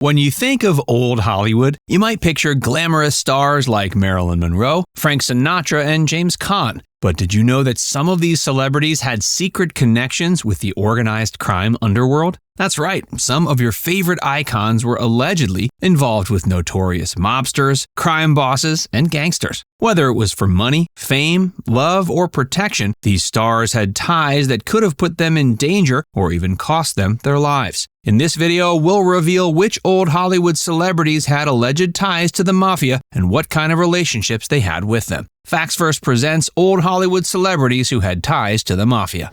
When you think of old Hollywood, you might picture glamorous stars like Marilyn Monroe, Frank Sinatra, and James Caan. But did you know that some of these celebrities had secret connections with the organized crime underworld? That's right, some of your favorite icons were allegedly involved with notorious mobsters, crime bosses, and gangsters. Whether it was for money, fame, love, or protection, these stars had ties that could have put them in danger or even cost them their lives. In this video, we'll reveal which old Hollywood celebrities had alleged ties to the Mafia and what kind of relationships they had with them. Facts First presents old Hollywood celebrities who had ties to the Mafia.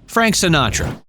Frank Sinatra.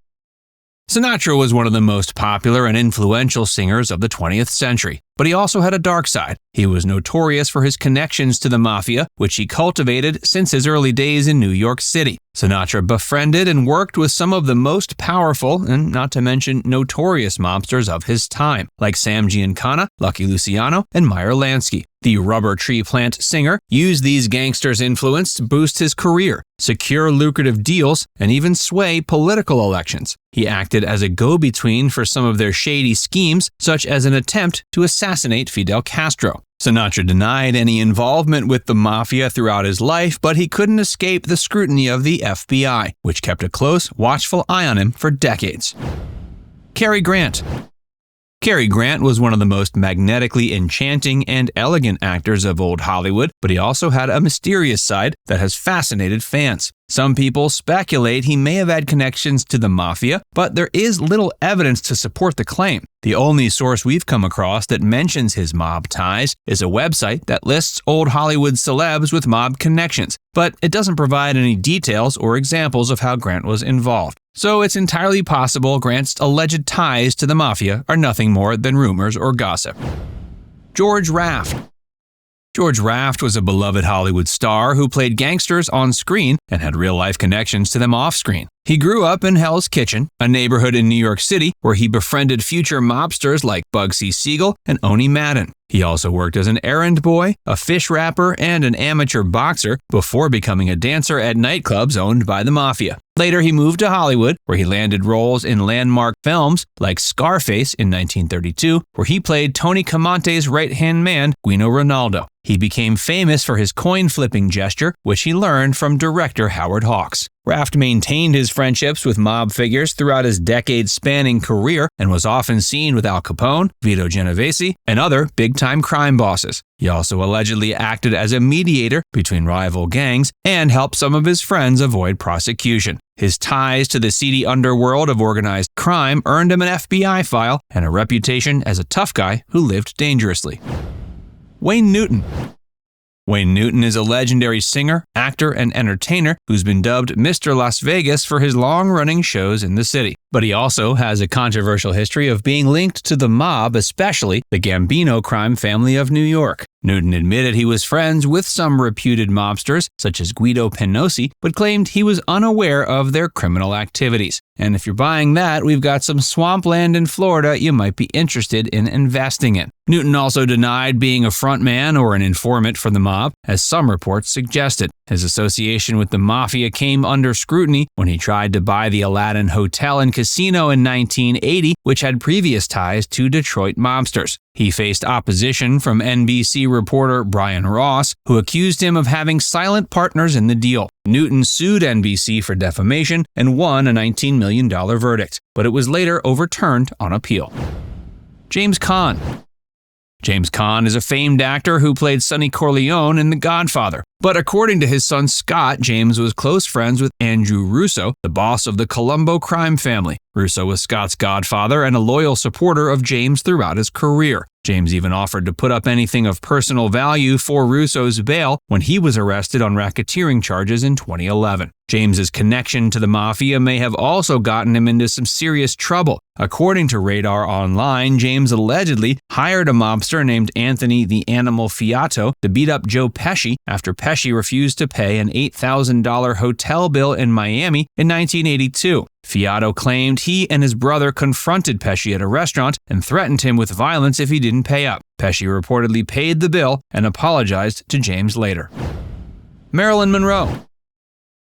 Sinatra was one of the most popular and influential singers of the 20th century, but he also had a dark side. He was notorious for his connections to the Mafia, which he cultivated since his early days in New York City. Sinatra befriended and worked with some of the most powerful, and not to mention notorious mobsters of his time, like Sam Giancana, Lucky Luciano, and Meyer Lansky. The rubber tree plant singer used these gangsters' influence to boost his career, secure lucrative deals, and even sway political elections. He acted as a go-between for some of their shady schemes, such as an attempt to assassinate Fidel Castro. Sinatra denied any involvement with the Mafia throughout his life, but he couldn't escape the scrutiny of the FBI, which kept a close, watchful eye on him for decades. Cary Grant. Cary Grant was one of the most magnetically enchanting and elegant actors of old Hollywood, but he also had a mysterious side that has fascinated fans. Some people speculate he may have had connections to the Mafia, but there is little evidence to support the claim. The only source we've come across that mentions his mob ties is a website that lists old Hollywood celebs with mob connections, but it doesn't provide any details or examples of how Grant was involved. So it's entirely possible Grant's alleged ties to the Mafia are nothing more than rumors or gossip. George Raft. George Raft was a beloved Hollywood star who played gangsters on screen and had real-life connections to them off-screen. He grew up in Hell's Kitchen, a neighborhood in New York City where he befriended future mobsters like Bugsy Siegel and Oni Madden. He also worked as an errand boy, a fish wrapper, and an amateur boxer before becoming a dancer at nightclubs owned by the Mafia. Later, he moved to Hollywood, where he landed roles in landmark films like Scarface in 1932, where he played Tony Camonte's right-hand man, Guino Ronaldo. He became famous for his coin-flipping gesture, which he learned from director Howard Hawks. Raft maintained his friendships with mob figures throughout his decade-spanning career and was often seen with Al Capone, Vito Genovese, and other big-time crime bosses. He also allegedly acted as a mediator between rival gangs and helped some of his friends avoid prosecution. His ties to the seedy underworld of organized crime earned him an FBI file and a reputation as a tough guy who lived dangerously. Wayne Newton. Wayne Newton is a legendary singer, actor, and entertainer who's been dubbed Mr. Las Vegas for his long-running shows in the city. But he also has a controversial history of being linked to the mob, especially the Gambino crime family of New York. Newton admitted he was friends with some reputed mobsters, such as Guido Penosi, but claimed he was unaware of their criminal activities. And if you're buying that, we've got some swampland in Florida you might be interested in investing in. Newton also denied being a frontman or an informant for the mob, as some reports suggested. His association with the Mafia came under scrutiny when he tried to buy the Aladdin Hotel and Casino in 1980, which had previous ties to Detroit mobsters. He faced opposition from NBC reporter Brian Ross, who accused him of having silent partners in the deal. Newton sued NBC for defamation and won a $19 million verdict, but it was later overturned on appeal. James Caan. James Caan is a famed actor who played Sonny Corleone in The Godfather. But according to his son Scott, James was close friends with Andrew Russo, the boss of the Colombo crime family. Russo was Scott's godfather and a loyal supporter of James throughout his career. James even offered to put up anything of personal value for Russo's bail when he was arrested on racketeering charges in 2011. James's connection to the Mafia may have also gotten him into some serious trouble. According to Radar Online, James allegedly hired a mobster named Anthony the Animal Fiato to beat up Joe Pesci after Pesci refused to pay an $8,000 hotel bill in Miami in 1982. Fiato claimed he and his brother confronted Pesci at a restaurant and threatened him with violence if he didn't pay up. Pesci reportedly paid the bill and apologized to James later. Marilyn Monroe.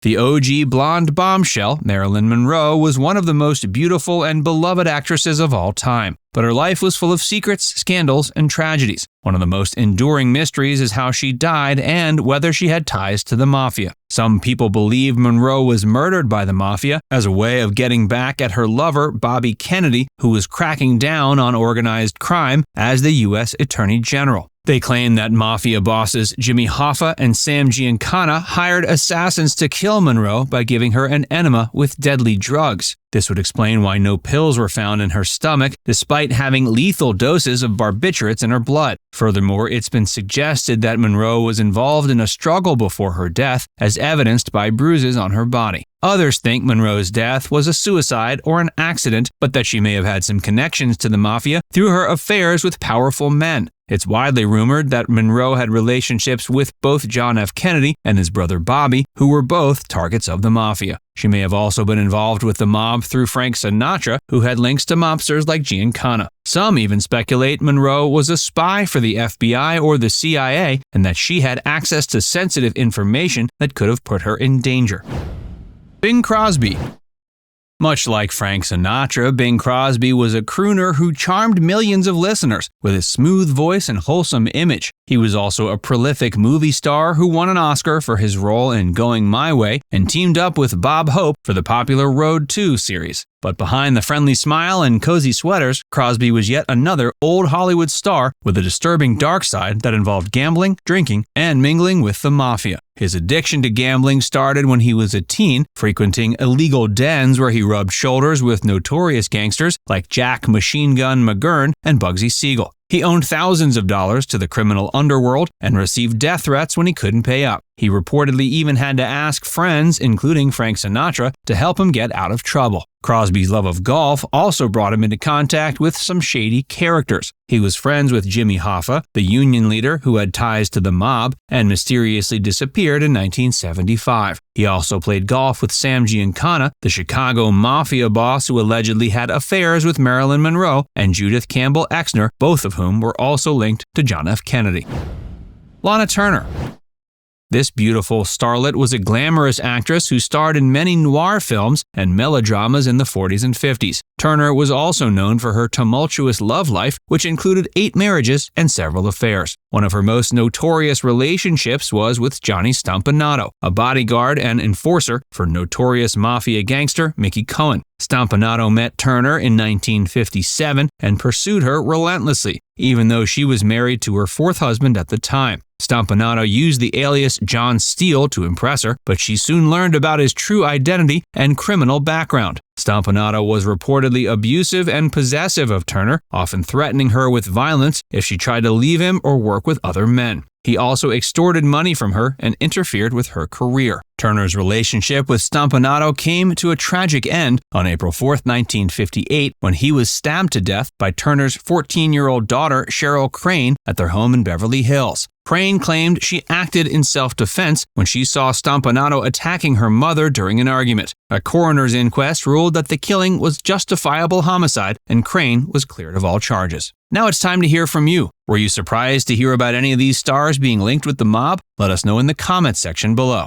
The OG blonde bombshell, Marilyn Monroe, was one of the most beautiful and beloved actresses of all time. But her life was full of secrets, scandals, and tragedies. One of the most enduring mysteries is how she died and whether she had ties to the Mafia. Some people believe Monroe was murdered by the Mafia as a way of getting back at her lover, Bobby Kennedy, who was cracking down on organized crime as the U.S. Attorney General. They claim that Mafia bosses Jimmy Hoffa and Sam Giancana hired assassins to kill Monroe by giving her an enema with deadly drugs. This would explain why no pills were found in her stomach, despite having lethal doses of barbiturates in her blood. Furthermore, it's been suggested that Monroe was involved in a struggle before her death, as evidenced by bruises on her body. Others think Monroe's death was a suicide or an accident, but that she may have had some connections to the Mafia through her affairs with powerful men. It's widely rumored that Monroe had relationships with both John F. Kennedy and his brother Bobby, who were both targets of the Mafia. She may have also been involved with the mob through Frank Sinatra, who had links to mobsters like Giancana. Some even speculate Monroe was a spy for the FBI or the CIA, and that she had access to sensitive information that could have put her in danger. Bing Crosby. Much like Frank Sinatra, Bing Crosby was a crooner who charmed millions of listeners with his smooth voice and wholesome image. He was also a prolific movie star who won an Oscar for his role in Going My Way and teamed up with Bob Hope for the popular Road 2 series. But behind the friendly smile and cozy sweaters, Crosby was yet another old Hollywood star with a disturbing dark side that involved gambling, drinking, and mingling with the Mafia. His addiction to gambling started when he was a teen, frequenting illegal dens where he rubbed shoulders with notorious gangsters like Jack Machine Gun McGurn and Bugsy Siegel. He owned thousands of dollars to the criminal underworld and received death threats when he couldn't pay up. He reportedly even had to ask friends, including Frank Sinatra, to help him get out of trouble. Crosby's love of golf also brought him into contact with some shady characters. He was friends with Jimmy Hoffa, the union leader who had ties to the mob and mysteriously disappeared in 1975. He also played golf with Sam Giancana, the Chicago Mafia boss who allegedly had affairs with Marilyn Monroe and Judith Campbell Exner, both of whom were also linked to John F. Kennedy. Lana Turner. This beautiful starlet was a glamorous actress who starred in many noir films and melodramas in the 40s and 50s. Turner was also known for her tumultuous love life, which included 8 marriages and several affairs. One of her most notorious relationships was with Johnny Stompanato, a bodyguard and enforcer for notorious mafia gangster Mickey Cohen. Stompanato met Turner in 1957 and pursued her relentlessly, even though she was married to her 4th husband at the time. Stompanato used the alias John Steele to impress her, but she soon learned about his true identity and criminal background. Stompanato was reportedly abusive and possessive of Turner, often threatening her with violence if she tried to leave him or work with other men. He also extorted money from her and interfered with her career. Turner's relationship with Stompanato came to a tragic end on April 4, 1958, when he was stabbed to death by Turner's 14-year-old daughter, Cheryl Crane, at their home in Beverly Hills. Crane claimed she acted in self-defense when she saw Stompanato attacking her mother during an argument. A coroner's inquest ruled that the killing was justifiable homicide, and Crane was cleared of all charges. Now it's time to hear from you. Were you surprised to hear about any of these stars being linked with the mob? Let us know in the comments section below.